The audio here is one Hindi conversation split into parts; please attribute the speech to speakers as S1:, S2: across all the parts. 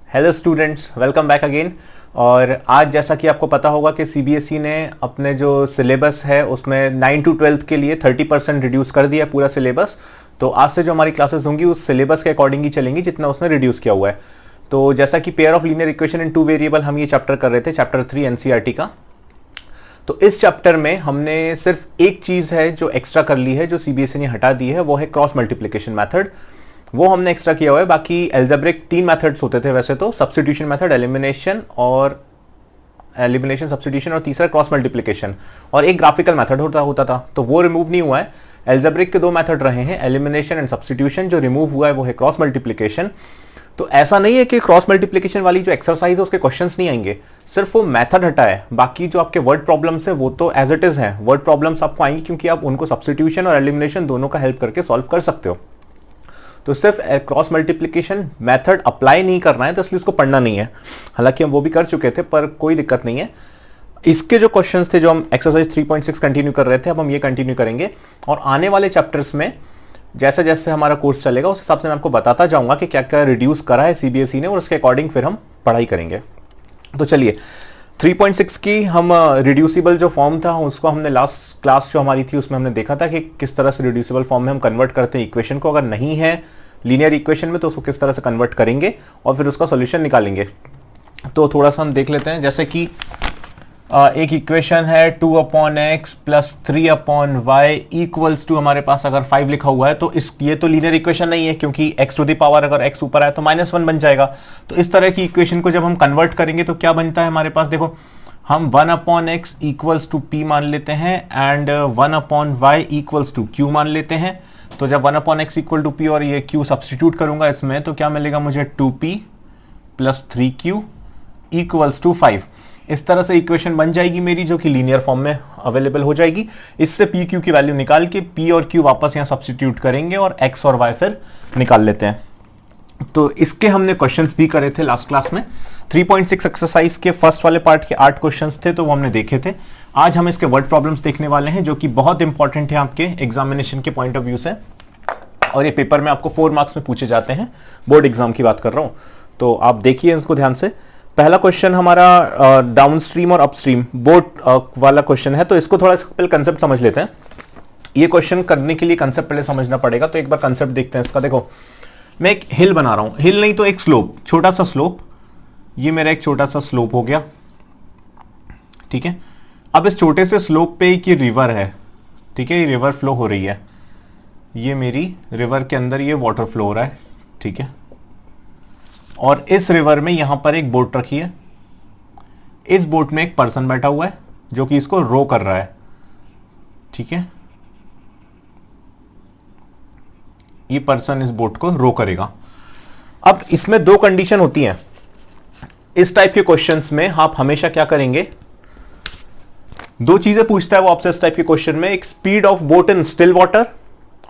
S1: Hello students, welcome back again. और आज जैसा कि आपको पता होगा कि सीबीएसई ने अपने जो सिलेबस है उसमें 9 to 12 के लिए 30% रिड्यूस कर दिया पूरा सिलेबस। तो आज से जो हमारी क्लासेस होंगी उस सिलेबस के अकॉर्डिंग ही चलेंगी जितना उसने रिड्यूस किया हुआ है। तो जैसा कि pair of linear equation in two variable हम ये चैप्टर कर रहे थे, चैप्टर 3 एनसीईआरटी का। तो इस चैप्टर में हमने सिर्फ एक चीज है जो एक्स्ट्रा कर ली है, जो सीबीएसई ने हटा दी है, वो है क्रॉस मल्टीप्लिकेशन मेथड। वो हमने एक्स्ट्रा किया हुआ है। बाकी एल्जेब्रिक 3 मेथड्स होते थे वैसे तो, सब्स्टिट्यूशन मेथड, एलिमिनेशन सब्स्टिट्यूशन और तीसरा क्रॉस मल्टीप्लिकेशन, और एक ग्राफिकल मेथड होता था। तो वो रिमूव नहीं हुआ है। एल्जेब्रिक के 2 मेथड रहे हैं, एलिमिनेशन एंड सब्स्टिट्यूशन। जो रिमूव हुआ है वो है क्रॉस मल्टीप्लिकेशन। तो ऐसा नहीं है कि क्रॉस मल्टीप्लिकेशन वाली जो एक्सरसाइज है उसके क्वेश्चंस नहीं आएंगे, सिर्फ वो मेथड हटा है। बाकी जो आपके वर्ड प्रॉब्लम्स है वो तो एज इट इज है। वर्ड प्रॉब्लम्स आपको आएंगी क्योंकि आप उनको सब्स्टिट्यूशन और एलिमिनेशन दोनों का हेल्प करके सॉल्व कर सकते हो। तो सिर्फ क्रॉस मल्टीप्लिकेशन मेथड अप्लाई नहीं करना है, तो इसलिए उसको पढ़ना नहीं है। हालांकि हम वो भी कर चुके थे, पर कोई दिक्कत नहीं है। इसके जो क्वेश्चंस थे, जो हम एक्सरसाइज 3.6 कंटिन्यू कर रहे थे, अब हम ये कंटिन्यू करेंगे। और आने वाले चैप्टर्स में जैसे जैसे हमारा कोर्स चलेगा उस हिसाब से मैं आपको बताता जाऊंगा कि क्या क्या रिड्यूस करा है सीबीएसई ने, और उसके अकॉर्डिंग फिर हम पढ़ाई करेंगे। तो चलिए 3.6 की हम रिड्यूसिबल जो फॉर्म था उसको हमने लास्ट क्लास जो हमारी थी उसमें हमने देखा था कि किस तरह से रिड्यूसिबल फॉर्म में हम कन्वर्ट करते हैं इक्वेशन को। अगर नहीं है लीनियर इक्वेशन में तो उसको किस तरह से कन्वर्ट करेंगे और फिर उसका सॉल्यूशन निकालेंगे। तो थोड़ा सा हम देख लेते हैं। जैसे कि एक इक्वेशन है 2/x plus 3/y equals to, हमारे पास अगर 5 लिखा हुआ है तो ये तो लीनियर इक्वेशन नहीं है, क्योंकि x टू द पावर अगर x ऊपर आए तो -1 बन जाएगा। तो इस तरह की इक्वेशन को जब हम कन्वर्ट करेंगे तो क्या बनता है हमारे पास, देखो हम 1/x इक्वल्स टू p मान लेते हैं and 1/y equals to q मान लेते हैं। तो जब 1/x इक्वल टू p और ये q सब्स्टिट्यूट करूंगा इसमें, तो क्या मिलेगा मुझे 2p plus 3q equals to 5। इस तरह से इक्वेशन बन जाएगी मेरी, जो कि लीनियर फॉर्म में अवेलेबल हो जाएगी। इससे पी क्यू की वैल्यू निकाल के पी और क्यू वापस यहां सब्स्टिट्यूट करेंगे और एक्स और वाई फिर निकाल लेते हैं। तो इसके हमने क्वेश्चंस भी करे थे लास्ट क्लास में। 3.6 एक्सरसाइज के फर्स्ट वाले पार्ट के 8 क्वेश्चंस थे, तो वो हमने देखे थे। आज हम इसके वर्ड प्रॉब्लम्स देखने वाले हैं, जो कि बहुत इंपॉर्टेंट है आपके एग्जामिनेशन के पॉइंट ऑफ व्यू से। और ये पेपर में आपको 4 मार्क्स में पूछे जाते हैं, बोर्ड एग्जाम की बात कर रहा हूं। तो आप देखिए इसको ध्यान से। पहला क्वेश्चन हमारा डाउनस्ट्रीम और अपस्ट्रीम बोट वाला क्वेश्चन है। तो इसको थोड़ा पहले कंसेप्ट समझ लेते हैं। ये क्वेश्चन करने के लिए कंसेप्ट पहले समझना पड़ेगा। तो एक बार कंसेप्ट देखते हैं इसका। देखो मैं एक हिल बना रहा हूं, हिल नहीं तो एक स्लोप, छोटा सा स्लोप। ये मेरा एक छोटा सा स्लोप हो गया, ठीक है। अब इस छोटे से स्लोप पे एक ये रिवर है, ठीक है, ये रिवर फ्लो हो रही है। ये मेरी रिवर के अंदर ये वाटर फ्लो हो रहा है, ठीक है। और इस रिवर में यहां पर एक बोट रखी है। इस बोट में एक पर्सन बैठा हुआ है जो कि इसको रो कर रहा है, ठीक है। ये पर्सन इस बोट को रो करेगा। अब इसमें 2 कंडीशन होती हैं इस टाइप के क्वेश्चंस में। आप हमेशा क्या करेंगे, 2 चीजें पूछता है वो आपसे इस टाइप के क्वेश्चन में। एक speed of boat in still water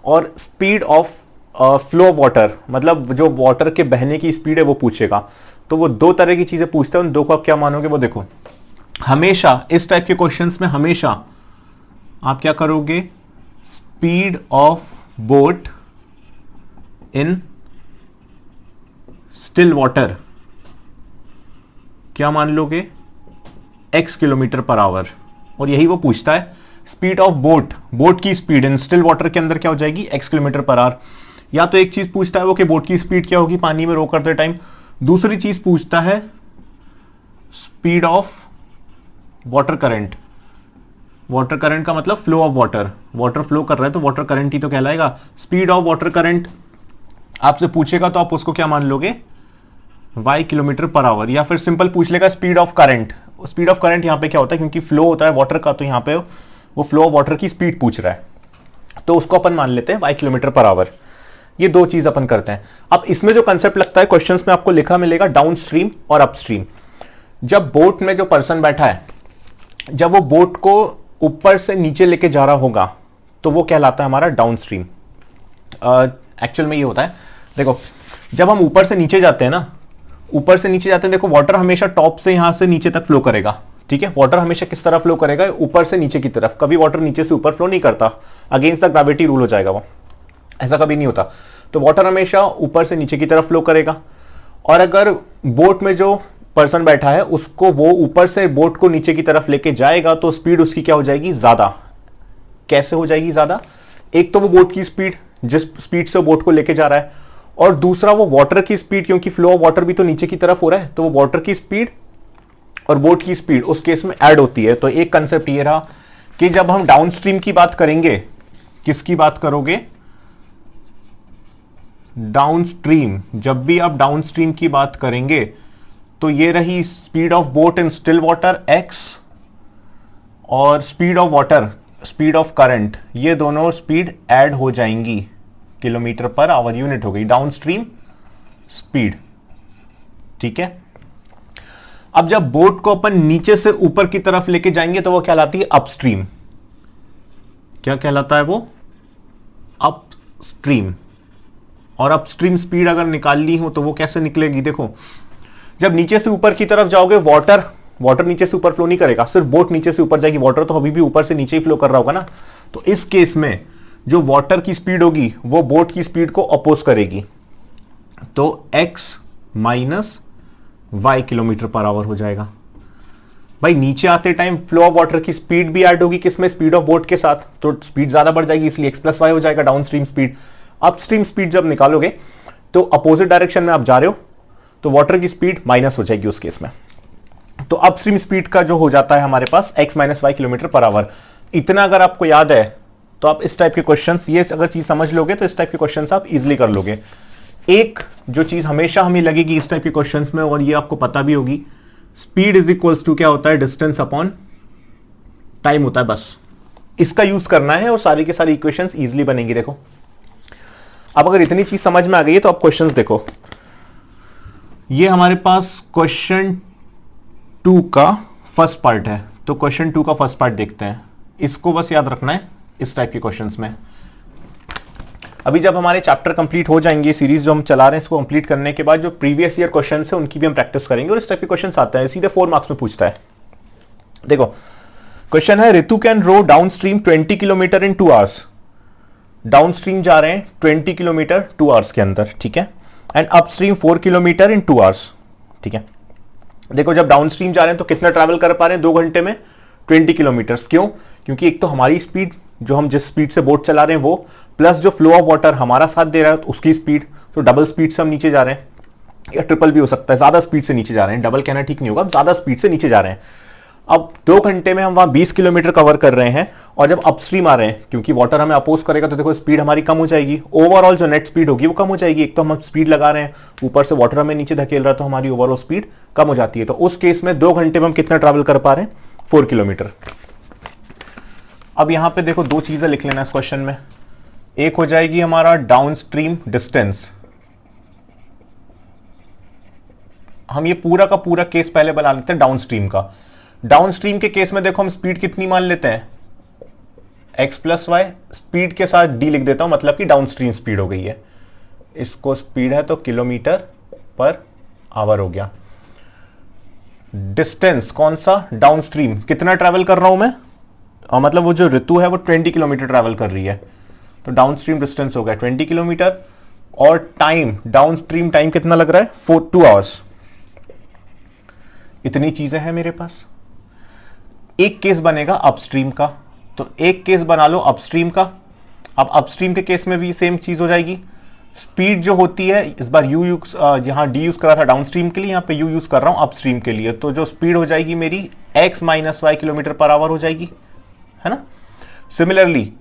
S1: और speed of flow of water, मतलब जो वाटर के बहने की स्पीड है वो पूछेगा। तो वो 2 तरह की चीजें पूछते हैं, उन 2 को आप क्या मानोगे वो देखो। हमेशा इस टाइप के क्वेश्चंस में हमेशा आप क्या करोगे, speed of boat in still water क्या मान लोगे, x किलोमीटर पर आवर। और यही वो पूछता है, स्पीड ऑफ बोट, बोट की स्पीड इन स्टिल वाटर के अंदर क्या हो जाएगी, x किलोमीटर पर आवर। या तो एक चीज पूछता है वो कि बोट की स्पीड क्या होगी पानी में रो करते टाइम। दूसरी चीज पूछता है speed of water current. Water current का मतलब flow of water, water flow कर रहा है तो वाटर करंट ही तो कहलाएगा। स्पीड ऑफ वाटर करंट आपसे पूछेगा तो आप उसको क्या मान लोगे, y किलोमीटर पर आवर। या फिर सिंपल पूछ लेगा speed of current. Speed of current यहां पे क्या होता है, क्योंकि फ्लो होता है वाटर का, तो यहां पे वो फ्लो ऑफ वाटर की स्पीड पूछ रहा है, तो उसको अपन मान लेते हैं y किलोमीटर पर आवर। ये 2 चीज अपन करते हैं। अब इसमें जो कंसेप्ट लगता है क्वेश्चंस में आपको लिखा मिलेगा डाउन स्ट्रीम और अपस्ट्रीम। जब बोट में जो पर्सन बैठा है, जब वो बोट को ऊपर से नीचे लेके जा रहा होगा तो वो कहलाता है हमारा डाउन स्ट्रीम। एक्चुअल में ये होता है, देखो जब हम ऊपर से नीचे जाते हैं ना, ऊपर से नीचे जाते हैं, देखो वाटर हमेशा टॉप से यहां से नीचे तक फ्लो करेगा, ठीक है। वाटर हमेशा किस तरह फ्लो करेगा, ऊपर से नीचे की तरफ। कभी वाटर नीचे से ऊपर फ्लो नहीं करता, अगेंस्ट द ग्रेविटी रूल हो जाएगा वो, ऐसा कभी नहीं होता। तो वाटर हमेशा ऊपर से नीचे की तरफ फ्लो करेगा। और अगर बोट में जो पर्सन बैठा है उसको वो ऊपर से बोट को नीचे की तरफ लेके जाएगा तो स्पीड उसकी क्या हो जाएगी, ज्यादा। कैसे हो जाएगी ज्यादा? एक तो वो बोट की स्पीड, जिस स्पीड से बोट को लेके जा रहा है, और दूसरा वो वाटर की स्पीड, क्योंकि फ्लो ऑफ वाटर भी तो नीचे की तरफ हो रहा है, तो वो वाटर की स्पीड और बोट की स्पीड उस केस में ऐड होती है। तो एक कंसेप्ट ये रहा कि जब हम डाउनस्ट्रीम की बात करेंगे, किसकी बात करोगे, डाउनस्ट्रीम, जब भी आप डाउनस्ट्रीम की बात करेंगे तो ये रही speed of boat in still water x, और speed of water, speed of current, ये दोनों स्पीड ऐड हो जाएंगी, किलोमीटर पर आवर यूनिट हो गई डाउनस्ट्रीम स्पीड। ठीक है, अब जब बोट को अपन नीचे से ऊपर की तरफ लेके जाएंगे तो वो कहलाती है अपस्ट्रीम। क्या कहलाता है वो? अपस्ट्रीम। और अपस्ट्रीम स्पीड अगर निकालनी हो तो वो कैसे निकलेगी? देखो, जब नीचे से ऊपर की तरफ जाओगे, वाटर नीचे से ऊपर फ्लो नहीं करेगा, सिर्फ बोट नीचे से ऊपर जाएगी, वाटर तो अभी भी ऊपर से नीचे ही फ्लो कर रहा होगा ना। तो इस केस में जो वाटर की स्पीड होगी वो बोट की स्पीड को अपोज करेगी, तो x minus y kilometre per hour हो जाएगा। भाई नीचे आते टाइम फ्लो ऑफ वाटर की स्पीड भी ऐड होगी, किसमें? स्पीड ऑफ बोट के साथ, तो स्पीड ज्यादा बढ़ जाएगी, इसलिए x प्लस वाई हो जाएगा डाउनस्ट्रीम स्पीड। अपस्ट्रीम स्पीड जब निकालोगे तो अपोजिट डायरेक्शन में आप जा रहे हो तो वाटर की स्पीड माइनस हो जाएगी उस केस में। तो अपस्ट्रीम स्पीड का जो हो जाता है हमारे पास x minus y kilometre per hour. इतना अगर आपको याद है तो आप इस टाइप के क्वेश्चंस, ये अगर चीज समझ लोगे तो इस टाइप के क्वेश्चंस आप इजीली कर लोगे। एक जो चीज हमेशा हमें लगेगी इस टाइप के क्वेश्चंस में, और ये आपको पता भी होगी, स्पीड इज इक्वल्स टू क्या होता है? डिस्टेंस अपॉन टाइम होता है। बस इसका यूज करना है और सारी के सारी इक्वेशंस इजीली बनेंगी। देखो, अब अगर इतनी चीज समझ में आ गई है तो अब क्वेश्चंस देखो। ये हमारे पास क्वेश्चन 2 का फर्स्ट पार्ट है, तो क्वेश्चन 2 का फर्स्ट पार्ट देखते हैं। इसको बस याद रखना है इस टाइप के क्वेश्चंस में। अभी जब हमारे चैप्टर कंप्लीट हो जाएंगे, सीरीज जो हम चला रहे हैं इसको कंप्लीट करने के बाद जो प्रीवियस ईयर क्वेश्चंस है उनकी भी हम प्रैक्टिस करेंगे, और इस टाइप के क्वेश्चंस आते हैं, सीधे 4 मार्क्स में पूछता है। देखो क्वेश्चन है, Ritu can row down stream 20 kilometre in 2 hours. Down stream जा रहे हैं 20 किलोमीटर 2 आवर्स के अंदर, ठीक है, and upstream 4 kilometre in 2 hours. ठीक है, देखो जब डाउन स्ट्रीम जा रहे हैं तो कितना ट्रैवल कर पा रहे हैं 2 घंटे में? 20 किलोमीटर। क्यों? क्योंकि एक तो हमारी स्पीड, जो हम जिस स्पीड से बोट चला रहे हैं वो, प्लस जो फ्लो ऑफ वाटर हमारा साथ दे रहा है तो उसकी स्पीड, तो डबल स्पीड से हम नीचे जा रहे हैं, या ट्रिपल भी हो सकता है, ज्यादा स्पीड से नीचे जा रहे हैं, डबल कहना ठीक नहीं होगा, ज्यादा स्पीड से नीचे जा रहे हैं। अब 2 घंटे में हम वहां 20 किलोमीटर कवर कर रहे हैं, और जब अपस्ट्रीम आ रहे हैं, क्योंकि वाटर हमें अपोज करेगा तो देखो स्पीड हमारी कम हो जाएगी, ओवरऑल जो नेट स्पीड होगी वो कम हो जाएगी। एक तो हम स्पीड लगा रहे हैं, ऊपर से वाटर हमें नीचे धकेल रहा है, तो हमारी ओवरऑल स्पीड कम हो जाती है। तो उस केस में 2 घंटे में हम कितना ट्रैवल कर पा रहे हैं? 4 किलोमीटर। अब यहां पे देखो 2 चीजें लिख लेना इस क्वेश्चन में। एक हो जाएगी हमारा डाउनस्ट्रीम डिस्टेंस। हम ये पूरा का पूरा केस पहले बना लेते हैं डाउनस्ट्रीम का। डाउनस्ट्रीम के केस में देखो हम स्पीड कितनी मान लेते हैं? x प्लस वाई, स्पीड के साथ d लिख देता हूं, मतलब कि डाउनस्ट्रीम स्पीड हो गई है। इसको स्पीड है तो किलोमीटर पर आवर हो गया। डिस्टेंस कौन सा? डाउनस्ट्रीम कितना ट्रैवल कर रहा हूं मैं, और मतलब वो जो ऋतु है वो 20 किलोमीटर ट्रैवल कर रही है, तो डाउनस्ट्रीम डिस्टेंस हो गया 20 किलोमीटर। और टाइम, डाउनस्ट्रीम टाइम कितना लग रहा है? 2 आवर्स। इतनी चीजें हैं मेरे पास। एक केस बनेगा अपस्ट्रीम का, तो एक केस बना लो अपस्ट्रीम का। अब अपस्ट्रीम के केस में भी सेम चीज हो जाएगी। स्पीड जो होती है, इस बार यू यूज, यहां डी यूज करा था डाउनस्ट्रीम के लिए, यहां पे यू यूज कर रहा हूं अपस्ट्रीम के लिए, तो जो स्पीड हो जाएगी मेरी x minus y kilometre per hour हो जाएगी, है ना। सिमिलरली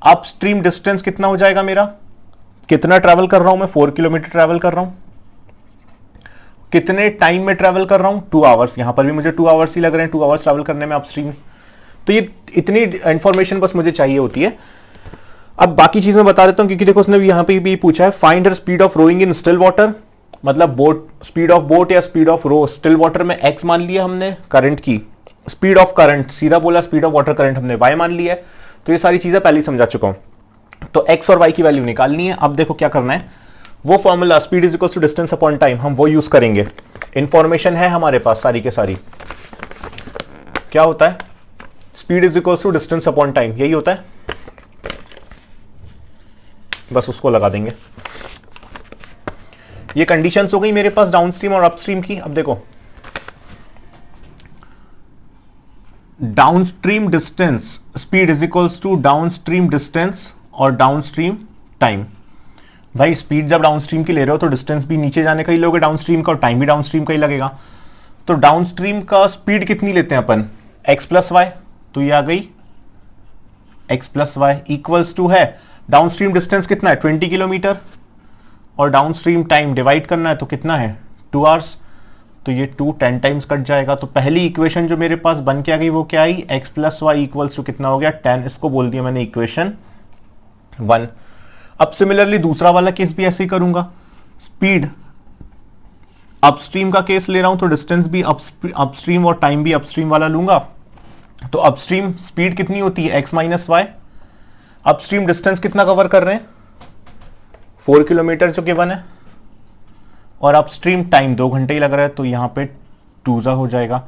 S1: अपस्ट्रीम डिस्टेंस कितना हो जाएगा मेरा? कितना ट्रैवल कर रहा हूं मैं? 4 किलोमीटर ट्रैवल कर रहा हूं। कितने टाइम में ट्रैवल कर रहा हूं? 2 आवर्स। यहां पर भी मुझे 2 आवर्स ही लग रहे हैं, 2 आवर्स ट्रैवल करने में अपस्ट्रीम। तो ये इतनी इंफॉर्मेशन बस मुझे चाहिए होती है। अब बाकी चीज मैं बता देता हूं, क्योंकि देखो उसने यहां पे भी पूछा है, find her speed of rowing in still water, मतलब बोट, स्पीड ऑफ बोट या speed of row. Still water में x मान लिया हमने करंट की, स्पीड ऑफ करंट सीधा बोला, स्पीड ऑफ वाटर करंट हमने y मान लिया है। तो ये सारी चीजें पहले ही समझा चुका हूं। तो x और y की वैल्यू निकालनी है। अब देखो क्या करना है, वो formula speed is equal to distance upon time, हम वो यूज करेंगे। इंफॉर्मेशन है हमारे पास सारी के सारी। क्या होता है? Speed is equal to distance upon time, यही होता है। बस उसको लगा देंगे। ये कंडीशंस हो गई मेरे पास डाउनस्ट्रीम और अपस्ट्रीम की। अब देखो, downstream distance speed is equals to downstream distance और डाउनस्ट्रीम टाइम। भाई स्पीड जब डाउनस्ट्रीम की ले रहे हो तो डिस्टेंस भी नीचे जाने का ही लोगे डाउनस्ट्रीम का, और टाइम भी डाउनस्ट्रीम का ही लगेगा। तो डाउनस्ट्रीम का स्पीड कितनी लेते हैं अपन, x प्लस वाई, तो ये आ गई x plus y equals to है डाउनस्ट्रीम डिस्टेंस कितना है 20 किलोमीटर, और डाउनस्ट्रीम टाइम डिवाइड करना है तो कितना है 2 आवर्स, तो ये 2 10 टाइम्स कट जाएगा। तो पहली इक्वेशन जो मेरे पास बन के आ गई वो क्या आई, x plus y equals to कितना हो गया 10, इसको बोल दिया मैंने इक्वेशन 1। अब सिमिलरली दूसरा वाला केस भी ऐसे ही करूंगा, स्पीड अपस्ट्रीम का केस ले रहा हूं तो डिस्टेंस भी अपस्ट्रीम और टाइम भी अपस्ट्रीम वाला लूंगा। तो अपस्ट्रीम स्पीड कितनी होती है x minus y, upstream distance कितना कवर कर रहे हैं 4 किलोमीटर जो गिवन है, और अपस्ट्रीम टाइम 2 घंटे ही लग रहा है, तो यहां पे 2 हो जाएगा।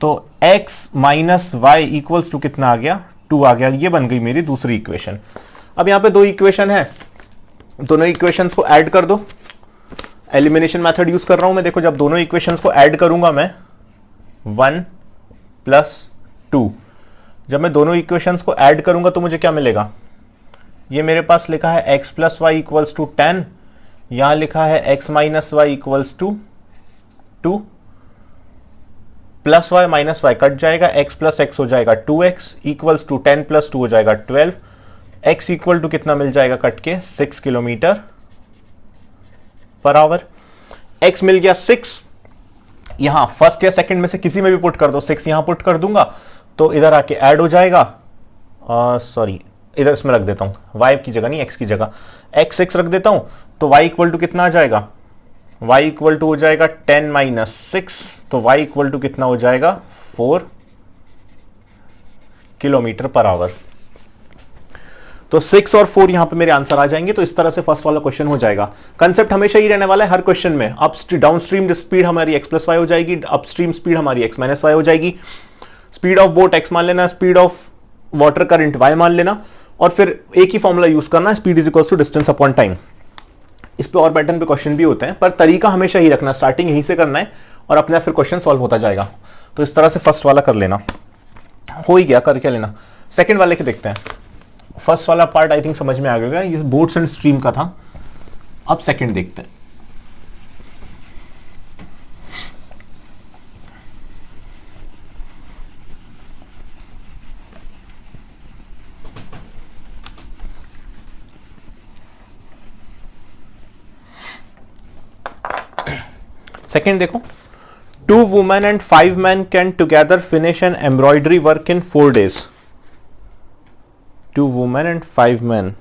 S1: तो x minus y equals to कितना आ गया 2 आ गया। ये बन गई मेरी दूसरी इक्वेशन। अब यहां पे 2 इक्वेशन है, दोनों इक्वेशंस को ऐड कर दो। एलिमिनेशन मेथड यूज कर रहा हूं मैं। देखो जब दोनों इक्वेशंस को ऐड करूंगा मैं 1 प्लस 2, जब मैं दोनों इक्वेशंस को ऐड करूंगा तो मुझे क्या मिलेगा, ये मेरे पास लिखा है x plus y equals to 10, यहां लिखा है x minus y equals to 2, plus y minus y cut जाएगा, x प्लस एक्स हो जाएगा 2x इक्वल्स टू 10 प्लस 2 हो जाएगा 12, x इक्वल टू कितना मिल जाएगा कट के 6 किलोमीटर पर आवर। x मिल गया 6, यहां फर्स्ट या सेकंड में से किसी में भी पुट कर दो, 6 यहां पुट कर दूंगा तो इधर आके ऐड हो जाएगा, सॉरी इधर इसमें रख देता हूं y की जगह नहीं x की जगह x 6 रख देता हूं, तो y इक्वल टू कितना आ जाएगा, y इक्वल टू हो जाएगा 10 माइनस 6, तो y इक्वल टू कितना हो जाएगा 4 किलोमीटर पर आवर। तो 6 और 4 यहां पे मेरे आंसर आ जाएंगे। तो इस तरह से फर्स्ट वाला क्वेश्चन हो जाएगा। कंसेप्ट हमेशा ही रहने वाला है हर क्वेश्चन में, डाउनस्ट्रीम स्पीड हमारी x प्लस वाई हो जाएगी, अपस्ट्रीम स्पीड हमारी x माइनस वाई हो जाएगी, स्पीड ऑफ बोट x मान लेना, speed of water current y मान लेना, और फिर एक ही फॉर्मूला यूज करना, speed is equal to distance upon time. इस पे और पैटर्न पे क्वेश्चन भी होते हैं, पर तरीका हमेशा ही रखना, स्टार्टिंग यहीं से करना है और अपने आप फिर क्वेश्चन सॉल्व होता जाएगा। तो इस तरह से फर्स्ट वाला कर लेना, हो ही गया, कर क्या लेना। सेकंड वाले के देखते हैं। फर्स्ट वाला पार्ट आई थिंक समझ में आ गया, ये बोट्स एंड स्ट्रीम का था। अब सेकंड देखते हैं। सेकंड देखो, 2 women and 5 men can together finish an embroidery work in 4 days. 2 women and 5 men,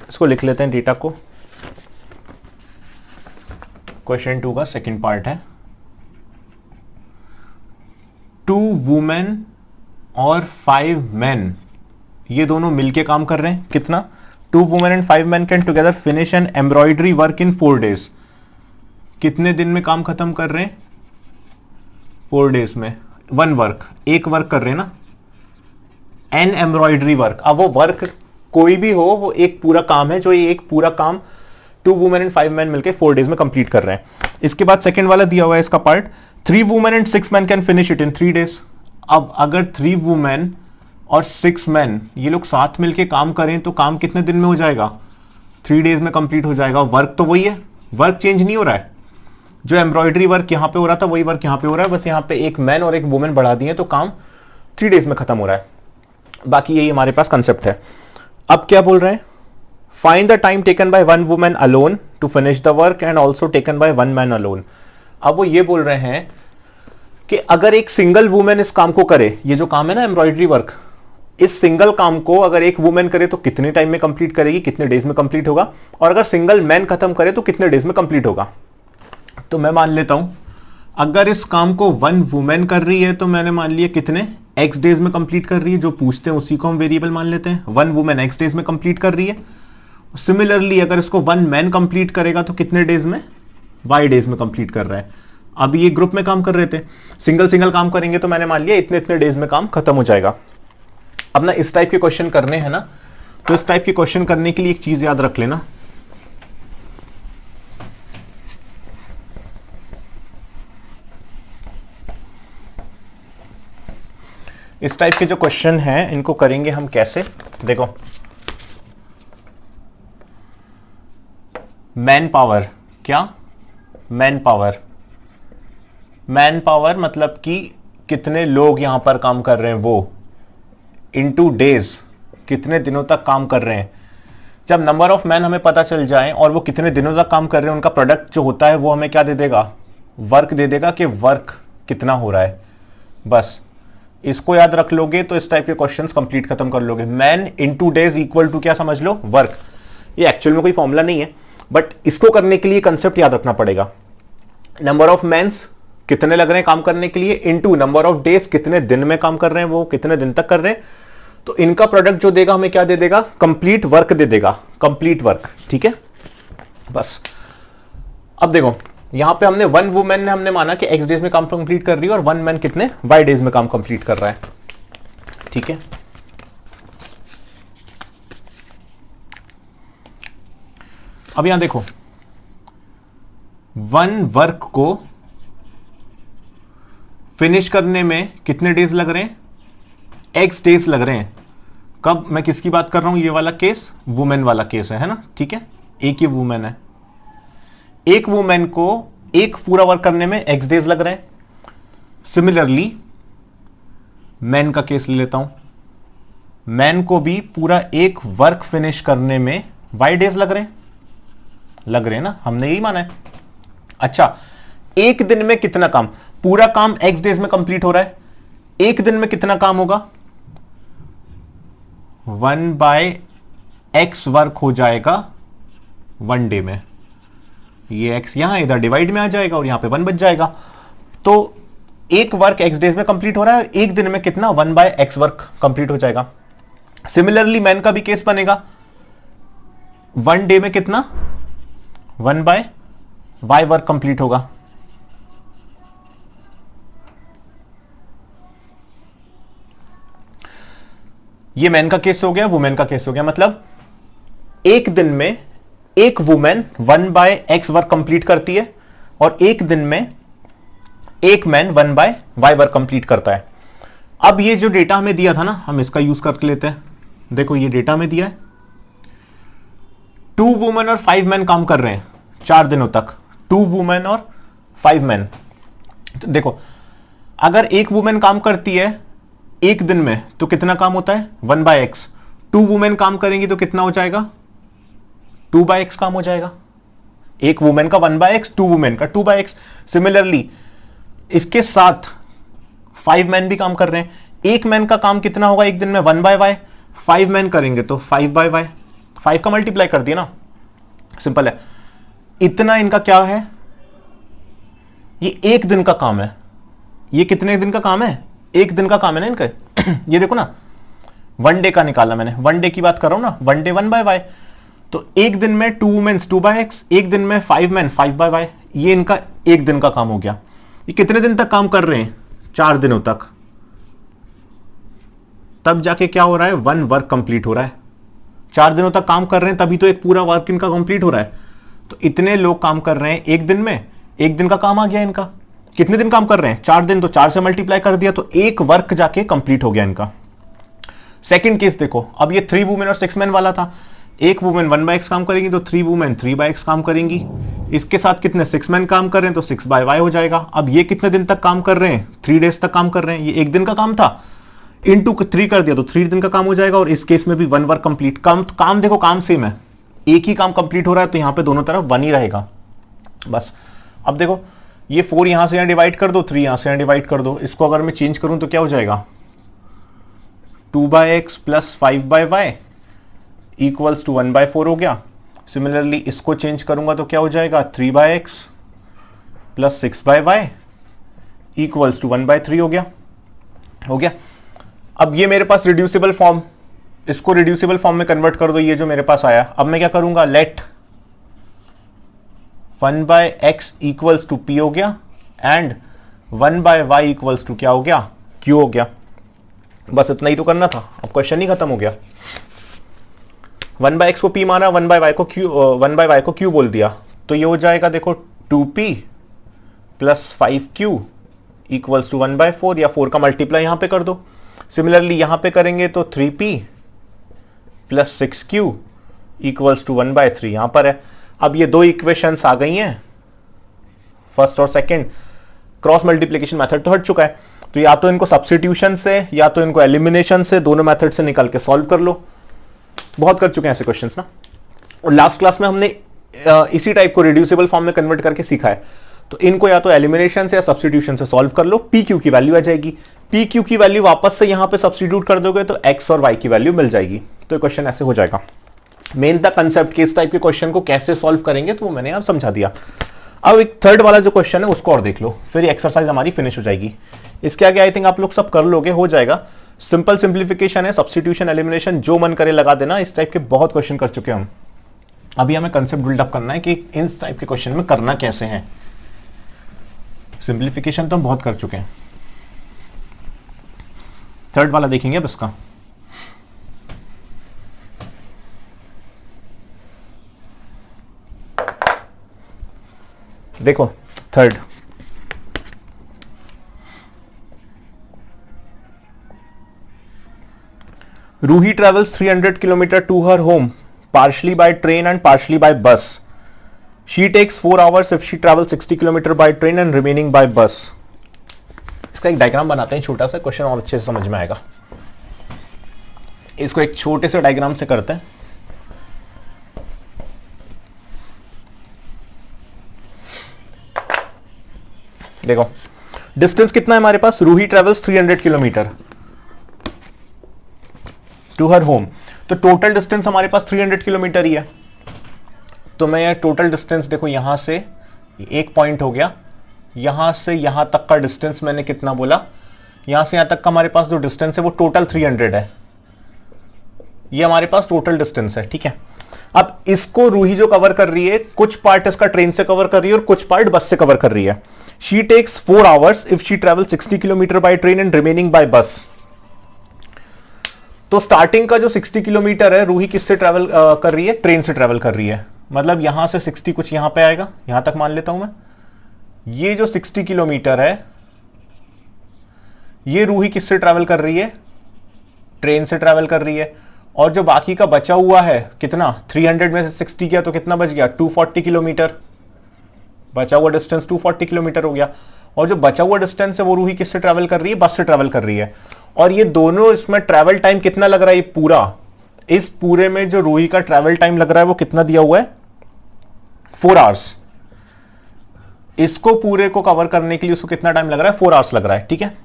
S1: इसको लिख लेते हैं डेटा को। क्वेश्चन 2 का सेकंड पार्ट है, 2 women और 5 men ये दोनों मिलके काम कर रहे हैं। कितना, 2 women and 5 men can together finish an embroidery work in 4 days। कितने दिन में काम खत्म कर रहे हैं 4 डेज में। 1 वर्क, एक वर्क कर रहे हैं ना, एन एम्ब्रॉयडरी वर्क। अब वो वर्क कोई भी हो, वो एक पूरा काम है, जो ये एक पूरा काम 2 वुमेन एंड 5 मैन मिलकर 4 डेज में कंप्लीट कर रहे हैं। इसके बाद सेकंड वाला दिया हुआ है इसका part, 3 women and 6 man can finish it in 3 days. अब अगर 3 वुमेन और 6 मैन ये लोग साथ मिलके काम करें तो काम कितने दिन में हो जाएगा, 3 डेज में कंप्लीट हो जाएगा। वर्क तो वही है, वर्क चेंज नहीं हो रहा है, जो एम्ब्रॉयडरी वर्क यहां पे हो रहा था वही वर्क यहां पे हो रहा है, बस यहां पे एक मैन और एक वुमेन बढ़ा दिए तो काम 3 डेज में खत्म हो रहा है। बाकी यही हमारे पास कंसेप्ट है। अब क्या बोल रहे हैं, find the time taken by 1 women alone to finish the work and also taken by 1 man alone. अब वो ये बोल रहे हैं कि अगर एक सिंगल वुमेन इस काम को करे, ये जो काम है ना एम्ब्रॉयडरी वर्क, इस सिंगल काम को अगर एक वुमेन करे तो कितने टाइम में कंप्लीट करेगी, कितने डेज में कंप्लीट होगा, और अगर सिंगल मैन खत्म करे तो कितने डेज में कंप्लीट होगा। तो मैं मान लेता हूं अगर इस काम को 1 वुमेन कर रही है तो मैंने मान लिया कितने x डेज में कंप्लीट कर रही है, जो पूछते हैं उसी को हम वेरिएबल मान लेते हैं। 1 वुमेन x डेज में कंप्लीट कर रही है। सिमिलरली अगर इसको 1 मैन कंप्लीट करेगा तो कितने डेज में, y डेज में कंप्लीट कर रहा है। अब ये ग्रुप में काम कर रहे थे, सिंगल सिंगल काम करेंगे तो मैंने मान लिया इतने इतने डेज में काम खत्म हो जाएगा। अब ना इस टाइप के क्वेश्चन करने हैं ना, तो इस टाइप के क्वेश्चन करने के लिए एक चीज याद रख लेना, इस टाइप के जो क्वेश्चन हैं इनको करेंगे हम कैसे, देखो मैन पावर, क्या मैन पावर, मैन पावर मतलब कि कितने लोग यहां पर काम कर रहे हैं वो, इनटू डेज कितने दिनों तक काम कर रहे हैं। जब नंबर ऑफ मैन हमें पता चल जाए और वो कितने दिनों तक काम कर रहे हैं, उनका प्रोडक्ट जो होता है वो हमें क्या दे देगा, वर्क दे देगा कि वर्क कितना हो रहा है। बस इसको याद रख लोगे तो इस टाइप के क्वेश्चंस कंप्लीट खत्म कर लोगे। Man into days equal to क्या समझ लो, वर्क। ये एक्चुअल में कोई फॉर्मूला नहीं है, बट इसको करने के लिए कंसेप्ट याद रखना पड़ेगा। नंबर ऑफ मैन्स कितने लग रहे हैं काम करने के लिए, इनटू नंबर ऑफ डेज कितने दिन में काम कर रहे हैं, वो कितने दिन तक कर रहे हैं। तो इनका प्रोडक्ट जो देगा हमें क्या दे देगा, कंप्लीट वर्क दे देगा, कंप्लीट वर्क। ठीक है, बस अब देखो यहां पे हमने वन वुमेन ने हमने माना कि एक्स डेज में काम कंप्लीट कर रही है और वन मैन कितने वाई डेज में काम कंप्लीट कर रहा है। ठीक है, अब यहां देखो वन वर्क को फिनिश करने में कितने डेज लग रहे हैं, एक्स डेज लग रहे हैं। कब, मैं किसकी बात कर रहा हूं, ये वाला केस वुमेन वाला केस है ना। ठीक है, एक ही वुमेन है, एक वुमेन को एक पूरा वर्क करने में एक्स डेज लग रहे हैं। सिमिलरली मैन का केस ले लेता हूं, मैन को भी पूरा एक वर्क फिनिश करने में वाई डेज लग रहे हैं ना, हमने यही माना है। अच्छा, एक दिन में कितना काम, पूरा काम एक्स डेज में कंप्लीट हो रहा है, एक दिन में कितना काम होगा, 1/x वर्क हो जाएगा 1 डे में। ये x यहां इधर डिवाइड में आ जाएगा और यहां पे 1 बच जाएगा। तो एक वर्क एक्स डेज में कंप्लीट हो रहा है, एक दिन में कितना 1/x वर्क कंप्लीट हो जाएगा। सिमिलरली मैन का भी केस बनेगा, 1 डे में कितना 1/y वर्क कंप्लीट होगा। ये मैन का केस हो गया, वुमेन का केस हो गया। मतलब एक दिन में एक वुमेन 1/x वर्क कंप्लीट करती है और एक दिन में एक मैन 1/y वर्क कंप्लीट करता है। अब ये जो डेटा हमें दिया था ना, हम इसका यूज कर लेते हैं। देखो ये डेटा में दिया है, 2 वुमेन और 5 मैन काम कर रहे हैं 4 दिनों तक, 2 वुमेन और 5 मैन। तो देखो अगर एक वुमेन काम करती है एक दिन में तो कितना काम होता है 1/x, 2 वुमेन काम करेंगी तो कितना हो जाएगा 2/x काम हो जाएगा। एक वुमेन का 1/x, 2 वुमेन का 2/x। सिमिलरली इसके साथ 5 मैन भी काम कर रहे हैं, एक मैन का काम कितना होगा एक दिन में 1/y, 5 मैन करेंगे तो 5/y, 5 का मल्टीप्लाई कर दिया ना, सिंपल है। इतना इनका क्या है, ये एक दिन का काम है। ये कितने दिन का काम है, एक दिन का काम है ना इनका। ये देखो ना 1 डे का निकाला मैंने, 1 डे की बात कर रहा हूं ना, 1 डे 1/y। तो एक दिन में 2 वुमेन्स 2/x, एक दिन में 5 मैन 5/y। ये इनका एक दिन का काम हो गया। ये कितने दिन तक काम कर रहे हैं, 4 दिनों तक। तब जाके क्या हो रहा है, 1 वर्क कंप्लीट हो रहा है। 4 दिनों तक काम कर रहे हैं तभी तो एक पूरा वर्क इनका कंप्लीट हो रहा है। तो इतने लोग काम कर रहे हैं एक दिन में, एक दिन का काम आ गया इनका। कितने दिन काम कर रहे हैं, 4 दिन, तो 4 से मल्टीप्लाई कर दिया तो एक वर्क जाके कंप्लीट हो गया इनका। सेकंड केस देखो, अब ये 3 वुमेन और 6 मैन वाला था। एक वुमेन 1/x काम करेंगी तो 3 वुमेन 3/x काम करेंगी। इसके साथ कितने 6 मैन काम कर रहे हैं तो 6/y हो जाएगा। अब ये कितने दिन तक काम कर रहे हैं, 3 डेज तक काम कर रहे हैं। ये एक दिन का काम था, इंटू 3 कर दिया तो 3 दिन का काम हो जाएगा। और इस केस में भी 1 वर्क कंप्लीट। काम देखो काम सेम है, एक ही काम कंप्लीट हो रहा है तो यहां पे दोनों तरफ 1 ही रहेगा बस। अब देखो ये 4 यहां से यहां डिवाइड कर दो, 3 यहां से यहां डिवाइड कर दो। इसको अगर मैं चेंज करूं तो क्या हो जाएगा, 2/x plus 5/y equals to 1/4 हो गया। सिमिलरली इसको चेंज करूंगा तो क्या हो जाएगा, 3/x plus 6/y equals to 1/3 हो गया। अब ये मेरे पास रिड्यूसिबल फॉर्म, इसको रिड्यूसिबल फॉर्म में कन्वर्ट कर दो। ये जो मेरे पास आया, अब मैं क्या करूंगा, late 1/x equals to p हो गया एंड 1/y इक्वल्स टू क्या हो गया, q हो गया। बस इतना ही तो करना था, अब क्वेश्चन ही खत्म हो गया। 1/x को p माना, 1/y को q बोल दिया तो ये हो जाएगा देखो 2p plus 5q equals to 1/4, या 4 का मल्टीप्लाई यहां पे कर दो। सिमिलरली यहां पे करेंगे तो 3p plus 6q equals to 1/3 यहां पर है। अब ये दो इक्वेशंस आ गई हैं, फर्स्ट और सेकंड। क्रॉस मल्टीप्लिकेशन मेथड तो हट चुका है, तो या तो इनको सब्स्टिट्यूशन से या तो इनको एलिमिनेशन से, दोनों मेथड से निकाल के सॉल्व कर लो। बहुत कर चुके हैं ऐसे क्वेश्चंस ना। और लास्ट क्लास में हमने इसी टाइप को रिड्यूसिबल फॉर्म में कन्वर्ट करके सीखा है। तो इनको या तो एलिमिनेशन से या सब्स्टिट्यूशन से सॉल्व कर लो, पी क्यू की वैल्यू आ जाएगी। पी क्यू की वैल्यू वापस से यहां पे सब्स्टिट्यूट कर दोगे तो एक्स और वाई की वैल्यू मिल जाएगी। तो क्वेश्चन ऐसे हो जाएगा। मेन था कंसेप्ट कि इस टाइप के क्वेश्चन को कैसे सॉल्व करेंगे, तो वो मैंने आप समझा दिया। अब एक थर्ड वाला जो क्वेश्चन है उसको और देख लो, फिर एक्सरसाइज हमारी फिनिश हो जाएगी। इसके आगे आई थिंक आप लोग सब कर लोगे, हो जाएगा। सिंपल सिंप्लीफिकेशन है, सब्स्टिट्यूशन, एलिमिनेशन, जो मन करे लगा देना। इस टाइप के बहुत क्वेश्चन कर चुके हैं हम। अभी हमें कंसेप्ट बिल्डअप करना है कि इन टाइप के क्वेश्चन में करना कैसे है। सिंप्लीफिकेशन तो हम बहुत कर चुके हैं। थर्ड वाला देखेंगे अब इसका। देखो third, Ruhi travels 300 kilometre to her home partially by train and partially by bus. She takes 4 hours if she travels 60 kilometre by train and remaining by bus. इसका एक डायग्राम बनाते हैं छोटा सा, क्वेश्चन और अच्छे से समझ में आएगा। इसको एक छोटे से डायग्राम से करते हैं। देखो डिस्टेंस कितना है हमारे पास, Ruhi travels 300 kilometre to her home, तो टोटल डिस्टेंस हमारे पास 300 किलोमीटर ही है। तो मैं टोटल डिस्टेंस देखो, यहां से एक पॉइंट हो गया, यहां से यहां तक का डिस्टेंस मैंने कितना बोला, यहां से यहां तक का हमारे पास जो डिस्टेंस है वो टोटल 300 है। ये हमारे पास टोटल डिस्टेंस है, ठीक है। अब इसको रूही जो कवर कर रही है, कुछ पार्ट इसका ट्रेन से कवर कर रही है और कुछ पार्ट बस से कवर कर रही है। She takes 4 hours if she travel 60 kilometre by train and remaining by bus. तो स्टार्टिंग का जो 60 किलोमीटर है, रूही किससे ट्रेवल कर रही है, ट्रेन से ट्रेवल कर रही है। मतलब यहां से 60 कुछ यहां पे आएगा, यहां तक मान लेता हूं मैं। ये जो 60 किलोमीटर है, ये रूही किससे ट्रेवल कर रही है, ट्रेन से ट्रेवल कर रही है। और जो बाकी का बचा हुआ है कितना, 300 में से 60 किया तो कितना बच गया, 240 किलोमीटर। बचा हुआ डिस्टेंस 240 किलोमीटर हो गया। और जो बचा हुआ डिस्टेंस है वो रूही किससे ट्रेवल कर रही है, बस से ट्रेवल कर रही है। और ये दोनों, इसमें ट्रेवल टाइम कितना लग रहा है, ये पूरा, इस पूरे में जो रूही का ट्रेवल टाइम लग रहा है वो कितना दिया हुआ है, 4 आवर्स। इसको पूरे को कवर करने के लिए उसको कितना टाइम लग रहा है, 4 आवर्स लग रहा है, ठीक है।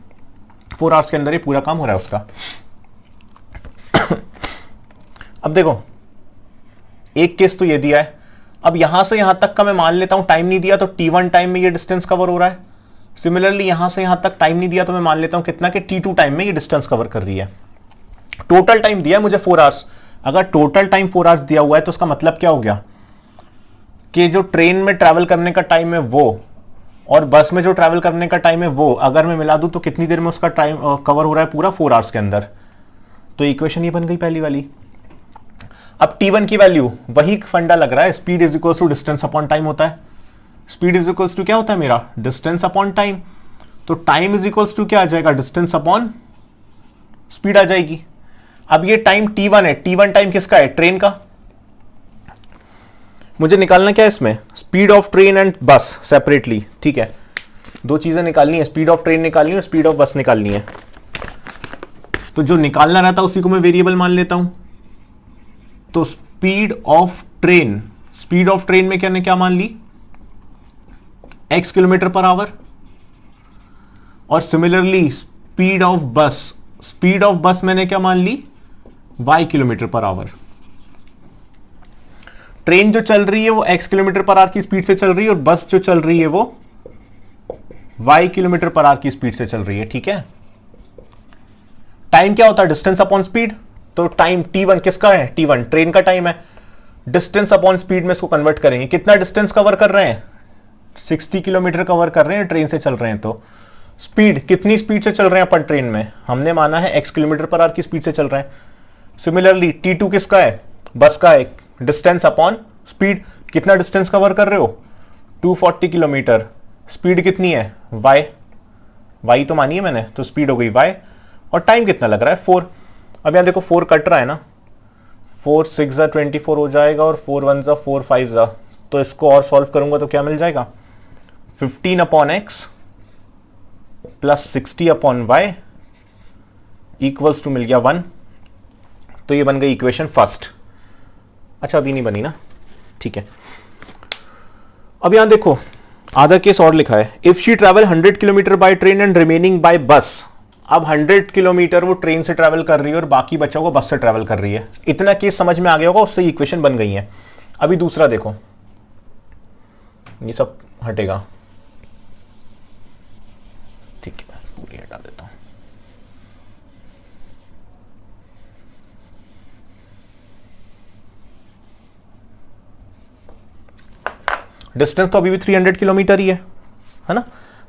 S1: 4 आवर्स के अंदर ये पूरा काम हो रहा है उसका। अब देखो एक केस तो ये दिया है। अब यहां से यहां तक का मैं मान लेता हूं टाइम नहीं दिया, तो T1 टाइम में ये डिस्टेंस कवर हो रहा है। सिमिलरली यहां से यहां तक टाइम नहीं दिया तो मैं मान लेता हूं कितना कि T2 टाइम में ये डिस्टेंस कवर कर रही है। टोटल टाइम दिया है मुझे 4 आवर्स। अगर टोटल टाइम 4 आवर्स दिया हुआ है तो उसका मतलब क्या हो गया कि जो ट्रेन में ट्रैवल करने का टाइम है वो और बस में जो ट्रैवल करने का टाइम है वो अगर मैं मिला दूं तो कितनी देर में उसका टाइम कवर हो रहा है, पूरा 4 आवर्स के अंदर। तो इक्वेशन ये बन गई पहली वाली। अब T1 की वैल्यू, वही फंडा लग रहा है, speed is equals to distance upon time होता है। स्पीड इज इक्वल्स टू क्या होता है मेरा, डिस्टेंस अपॉन टाइम। तो टाइम इज इक्वल्स टू क्या आ जाएगा, डिस्टेंस अपॉन स्पीड आ जाएगी। अब ये टाइम T1 है, T1 टाइम किसका है, ट्रेन का। मुझे निकालना क्या है इसमें, स्पीड ऑफ ट्रेन एंड बस सेपरेटली, ठीक है। दो चीजें निकालनी है, स्पीड ऑफ ट्रेन निकालनी है, स्पीड ऑफ बस निकालनी है। तो जो निकालना रहता है उसी को मैं वेरिएबल मान लेता हूं। तो speed of train, speed of train में क्या मान ली, x किलोमीटर पर आवर। और सिमिलरली स्पीड ऑफ बस, स्पीड ऑफ बस मैंने क्या मान ली, y kilometre per our. Train जो चल रही है वो x किलोमीटर पर आवर की स्पीड से चल रही है और बस जो चल रही है वो y किलोमीटर पर आवर की स्पीड से चल रही है, ठीक है। टाइम क्या होता है, डिस्टेंस अपॉन स्पीड। तो टाइम T1 किसका है, T1 ट्रेन का टाइम है। डिस्टेंस अपॉन स्पीड में इसको कन्वर्ट करेंगे, कितना डिस्टेंस कवर कर रहे हैं, 60 किलोमीटर कवर कर रहे हैं, ट्रेन से चल रहे हैं। तो स्पीड, कितनी स्पीड से चल रहे हैं अपन ट्रेन में, हमने माना है x किलोमीटर पर आवर की स्पीड से चल रहे हैं। सिमिलरली T2 किसका है, बस का है। डिस्टेंस अपॉन स्पीड, कितना डिस्टेंस कवर कर रहे हो, 240 किलोमीटर। स्पीड कितनी है, y तो मानी है मैंने, तो स्पीड हो गई y। और टाइम कितना लग रहा है 4। अब यहां देखो 4 कट रहा है ना, 4 6 जा 24 हो जाएगा और 4 1 जा 4 5 जा, तो इसको और सॉल्व करूंगा तो क्या मिल जाएगा 15 upon x plus 60 upon y equals to मिल गया 1। तो ये बन गई इक्वेशन फर्स्ट। अच्छा अभी नहीं बनी ना, ठीक है। अब यहां देखो आधा केस और लिखा है, if she travel 100 kilometre by train and remaining by bus. अब 100 किलोमीटर वो ट्रेन से ट्रैवल कर रही है और बाकी बचा हुआ बस से ट्रैवल कर रही है। इतना केस समझ में आ गया होगा, उससे इक्वेशन बन गई है। अभी दूसरा देखो, ये सब हटेगा, ठीक है पूरी हटा देता हूं। डिस्टेंस तो अभी भी 300 किलोमीटर ही है ना,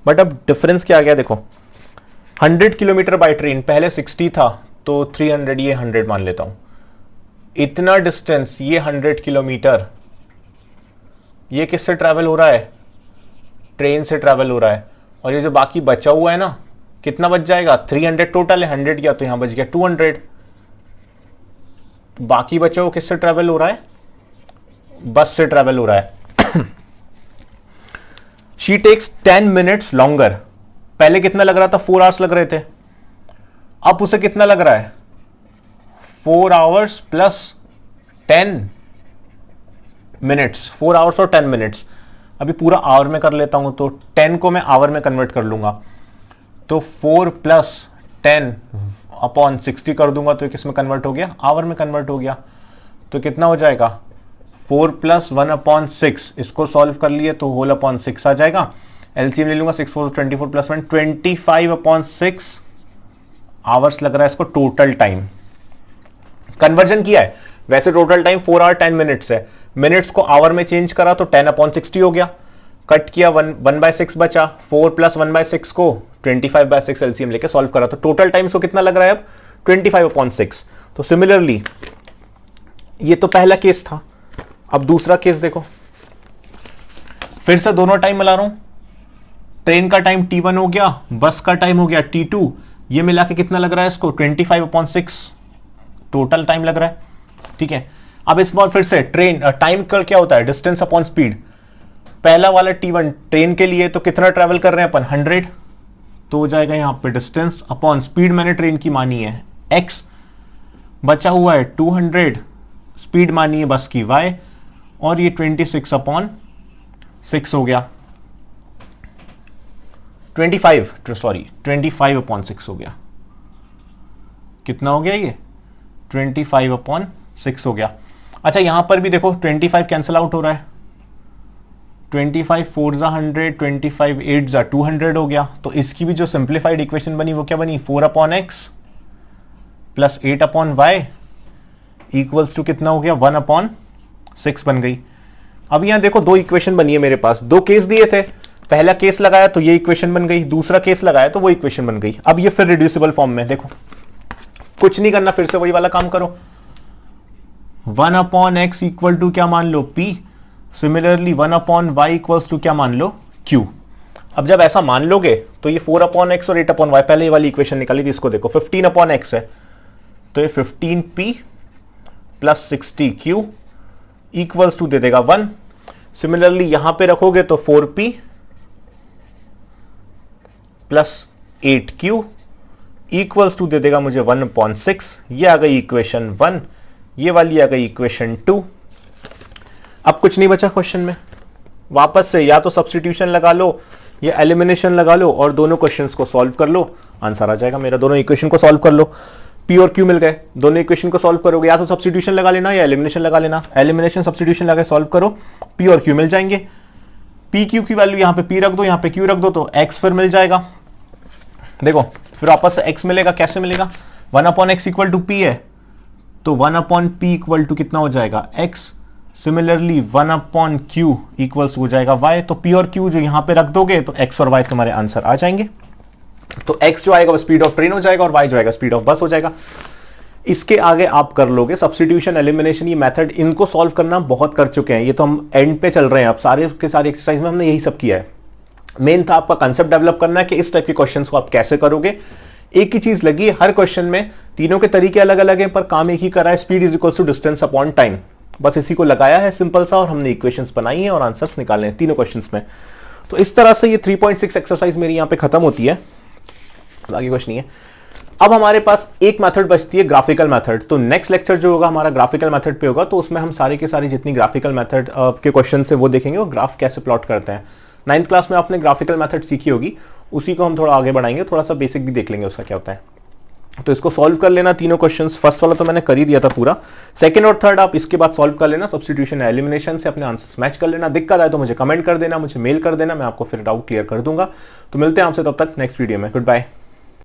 S1: बट अब डिफरेंस क्या आ गया देखो, 100 किलोमीटर बाय ट्रेन, पहले 60 था तो 300, ये 100 मान लेता हूं। इतना डिस्टेंस ये 100 किलोमीटर, ये किससे ट्रैवल हो रहा है, ट्रेन से ट्रैवल हो रहा है। और ये जो बाकी बचा हुआ है ना, कितना बच जाएगा 300 टोटल है, 100 गया तो यहां बच गया 200। बाकी बचा हुआ किससे ट्रैवल हो रहा है, बस से ट्रैवल हो रहा है। शी टेक्स 10 मिनट्स लॉन्गर, पहले कितना लग रहा था 4 आवर्स लग रहे थे, अब उसे कितना लग रहा है 4 आवर्स प्लस 10 मिनट्स, 4 आवर्स और 10 मिनट्स। अभी पूरा आवर में कर लेता हूं, तो 10 को मैं आवर में कन्वर्ट कर लूंगा, तो 4 प्लस 10 अपॉन 60 कर दूंगा तो किस में कन्वर्ट हो गया, आवर में कन्वर्ट हो गया। तो कितना हो जाएगा 4 प्लस 1 अपॉन 6, इसको सॉल्व कर लिए तो होल अपॉन 6 आ जाएगा। एलसीएम ले लूंगा, 6 4 24 प्लस 1 25 अपॉन 6 आवर्स लग रहा है इसको टोटल टाइम। कन्वर्जन किया है, वैसे टोटल टाइम 4 आवर 10 मिनट्स है, मिनट्स को आवर में चेंज करा तो 10 अपॉन 60 हो गया, कट किया 1/6 बचा, 4 प्लस 1/6 को 25/6 एलसीएम लेके सॉल्व करा तो टोटल टाइम को कितना लग रहा है अब 25 अपॉन 6। तो सिमिलरली ये तो पहला केस था, अब दूसरा केस देखो, फिर से दोनों टाइम मिला रहा हूं, ट्रेन का टाइम T1 हो गया, बस का टाइम हो गया T2, ये मिला के कितना लग रहा है इसको 25 अपॉन 6 टोटल टाइम लग रहा है, ठीक है। अब इस बार फिर से ट्रेन टाइम का क्या होता है, डिस्टेंस अपॉन स्पीड। पहला वाला T1 ट्रेन के लिए तो कितना ट्रेवल कर रहे हैं अपन 100, तो हो जाएगा यहां पे डिस्टेंस अपॉन स्पीड मैंने ट्रेन की मानी है x, बचा हुआ है 200, स्पीड मानी है बस की y, और ये 26 अपॉन 6 हो गया, 25 अपॉन 6 हो गया, कितना हो गया ये 25 अपॉन 6 हो गया। अच्छा यहां पर भी देखो 25 कैंसिल आउट हो रहा है, 25 4 जा 100, 25 8 जा 200 हो गया। तो इसकी भी जो सिंप्लीफाइड इक्वेशन बनी वो क्या बनी 4 upon x plus 8 upon y equals to कितना हो गया 1 अपॉन 6 बन गई। अब यहां देखो दो इक्वेशन बनी है मेरे पास, दो केस दिए थे, पहला केस लगाया तो ये इक्वेशन बन गई, दूसरा केस लगाया तो वो इक्वेशन बन गई। अब ये फिर रिड्यूसिबल फॉर्म में, देखो कुछ नहीं करना, फिर से वही वाला काम करो, 1 अपॉन एक्स इक्वल टू क्या मान लो P, similarly 1 upon y equals to क्या मान लो Q। अब जब ऐसा मान लोगे तो ये 4 अपॉन एक्स और 8 अपॉन वाई, पहले ये वाली इक्वेशन निकाली थी, इसको देखो 15 अपॉन एक्स है तो ये 15P plus 60Q equals to दे देगा 1। सिमिलरली यहां पे रखोगे तो 4P plus 8Q equals to दे देगा मुझे 1 अपॉन 6। ये आ गई इक्वेशन 1, ये वाली आ गई इक्वेशन 2। अब कुछ नहीं बचा क्वेश्चन में, वापस से या तो सब्स्टिट्यूशन लगा लो या एलिमिनेशन लगा लो और दोनों क्वेश्चंस को सॉल्व कर लो, आंसर आ जाएगा मेरा। दोनों इक्वेशन को सॉल्व कर लो, P और Q मिल गए, दोनों इक्वेशन को सॉल्व करोगे, या तो सब्स्टिट्यूशन लगा लेना या एलिमिनेशन लगा लेना, एलिमिनेशन सब्स्टिट्यूशन लगा सॉल्व करो, P और Q मिल जाएंगे। P Q की वैल्यू यहां पे P रख दो, यहां पे Q रख दो तो X फिर मिल जाएगा। देखो फिर वापस से X मिलेगा, कैसे मिलेगा 1 upon x equal to P है तो 1 अपॉन P इक्वल टू कितना हो जाएगा X। Similarly 1 upon Q equals हो जाएगा Y, तो P और Q जो यहां पे रख दोगे तो X और Y तुम्हारे आंसर आ जाएंगे। तो X जो आएगा वो स्पीड ऑफ ट्रेन हो जाएगा और Y जो आएगा स्पीड ऑफ बस हो जाएगा। इसके आगे आप कर लोगे सब्स्टिट्यूशन एलिमिनेशन, ये मेथड इनको सॉल्व करना बहुत कर चुके हैं, ये तो हम एंड पे चल रहे हैं, अब सारे के सारे एक्सरसाइज में हमने यही सब किया है। मेन था आपका कंसेप्ट डेवलप करना है कि इस टाइप के क्वेश्चंस को आप कैसे करोगे, एक ही चीज लगी हर क्वेश्चन में, तीनों के तरीके अलग अलग हैं पर काम एक ही कर रहा है, speed is equal to distance upon time. बस इसी को लगाया है सिंपल सा और हमने इक्वेशंस बनाई है और आंसर्स निकाले हैं तीनों क्वेश्चंस में। तो इस तरह से ये 3.6 एक्सरसाइज मेरी यहां पे खत्म होती है, आगे कुछ नहीं है। अब हमारे पास एक मेथड बचती है ग्राफिकल मेथड। तो नेक्स्ट लेक्चर जो होगा हमारा ग्राफिकल मेथड पे होगा, तो उसमें हम सारे के सारे जितनी ग्राफिकल मेथड के क्वेश्चन है वो देखेंगे, वो ग्राफ कैसे प्लॉट करते हैं। 9th क्लास में आपने ग्राफिकल मेथड सीखी होगी, उसी को हम थोड़ा आगे बढ़ाएंगे, थोड़ा सा बेसिक भी देख लेंगे उसका क्या होता है। तो इसको सॉल्व कर लेना तीनों क्वेश्चंस। फर्स्ट वाला तो मैंने कर ही दिया था पूरा, सेकंड और थर्ड आप इसके बाद सॉल्व कर लेना, सब्स्टिट्यूशन एलिमिनेशन से अपने आंसर्स मैच कर लेना। दिक्कत आए तो मुझे कमेंट कर देना, मुझे मेल कर देना, मैं आपको फिर डाउट क्लियर कर दूंगा। तो मिलते हैं आपसे तब तक नेक्स्ट वीडियो में। Good bye.